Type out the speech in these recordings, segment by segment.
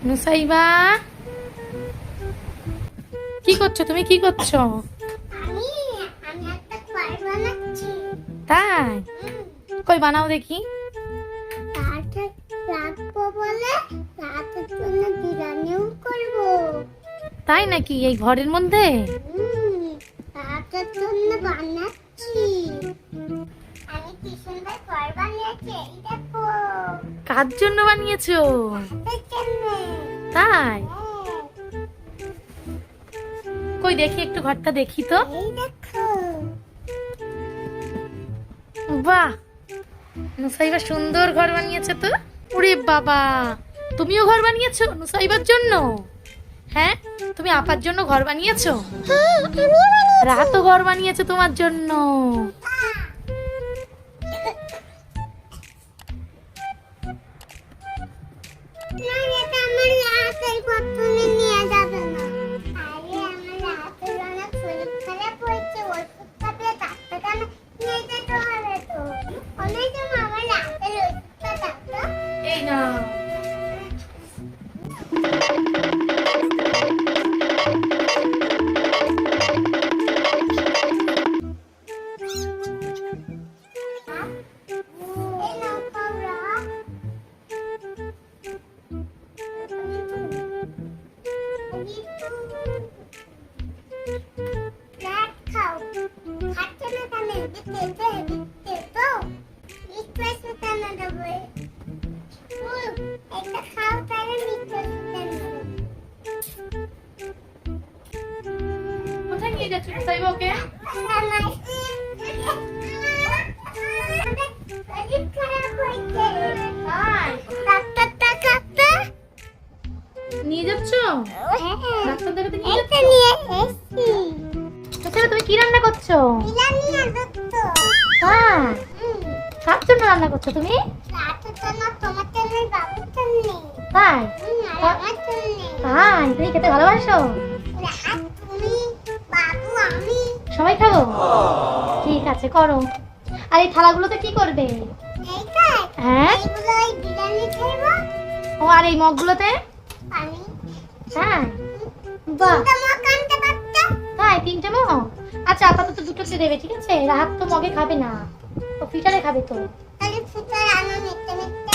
নুসাইবা, কি করছো তুমি? কি করছো? আমি আমি একটা ঘর বানাচ্ছি। তাই? কই বানাও দেখি। রাতে রাখবো বলে রাতের জন্য বিরিয়ানিও করবো। তাই নাকি? এই ঘরের মধ্যে? রাতের জন্য বানাচ্ছি। আমি কি সুন্দর ঘর বানিয়েছি, এই দেখো। কার জন্য বানিয়েছো? রাতের জন্য। তাই? হ্যাঁ, কই দেখি, একটু ঘরটা দেখি তো। এই দেখো। বাহ, নুসাইবা সুন্দর ঘর বানিয়েছে তো। ওরে বাবা, তুমিও ঘর বানিয়েছো নুসাইবার জন্য? হ্যাঁ, তুমি আপার জন্য ঘর বানিয়েছো? রাতও ঘর বানিয়েছে তোমার জন্য। না, এটা আমার রাতের ঘর, তুমি নিয়ে যাবে না। আরে আমার রাতের অনেক শরীর খারাপ হয়েছে, ওষুধ খাবে, ডাক্তারখানা নিয়ে যেতে হবে তো। অনেক সময় আমার রাতের ওষুধটা ডাক্তার। এই না, এই নাও পাউডার। রাত খাও। খাচ্ছে না কেন? দিতে তো রিকোয়েস্ট কেন দেবে? একটা খাও, তাহলে রিকোয়েস্ট কেন দেবে? কোথায় নিয়ে যাচ্ছ নুসাইবা ওকে? আমার শরীর খারাপ হয়েছে। তাই? ডাক্তার দেখাতে? নিয়ে যাচ্ছ? ডাক্তার দেখাতে নিয়ে এইটা যাচ্ছ? নিয়ে এসছি। নুসাইবা, তুমি কি রান্না করছো? বিরিয়ানি আর দুধ। হ্যাঁ, কার জন্য রান্না করছো তুমি? রাতের জন্য, তোমার জন্য, বাবুর জন্য। তাই? আর আমার জন্য। তাই? তুমি খেতে ভালোবাসো? রাত তুমি, বাবু, আমি। সবাই খাবো? ঠিক আছে, করো। আর এই থালাগুলোতে কি করবে? এইটাই। হ্যাঁ, এইগুলো এই বিরিয়ানি খাইবো। ও আর এই মগগুলোতে? আমি হ্যাঁ, বাহ, তিনটা মগ আনতে পারতো। তাই 3টে মগ? আচ্ছা, আপাতত 2টোতে দেবে, ঠিক আছে? রাত তো মগে খাবে না, ও ফিটারে খাবে তো। তাহলে ফুটার আনো মিটতে মিটতে।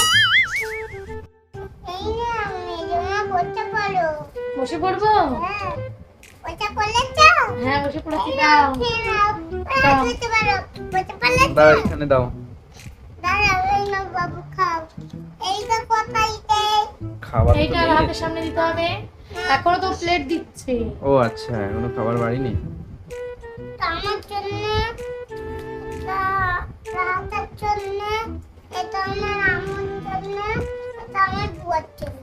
এই না, মেজমা বলতে পারো। বসে পড়বো? হ্যাঁ, ওইটা করলে চাও? হ্যাঁ, বসে পড়েছি, এই দাও। নাও, খেয়ে নাও। দাও। বলতে পারো, বলতে পারলে দাও, চাও? এখানে দাও। দাঁড়াও, এই নাও বাবু, খাও। এইটা কোথায় দেয়? খাবার তো এইটা নেই। হাতের সামনে দিতে হবে। এখনো তো প্লেট দিচ্ছে। ও আচ্ছা, এখনো খাবার বাড়ি নেই। এটা আমার জন্য, এটা রাতের জন্য, এটা আমার আম্মুর জন্য, এটা আমার বুয়ার জন্য।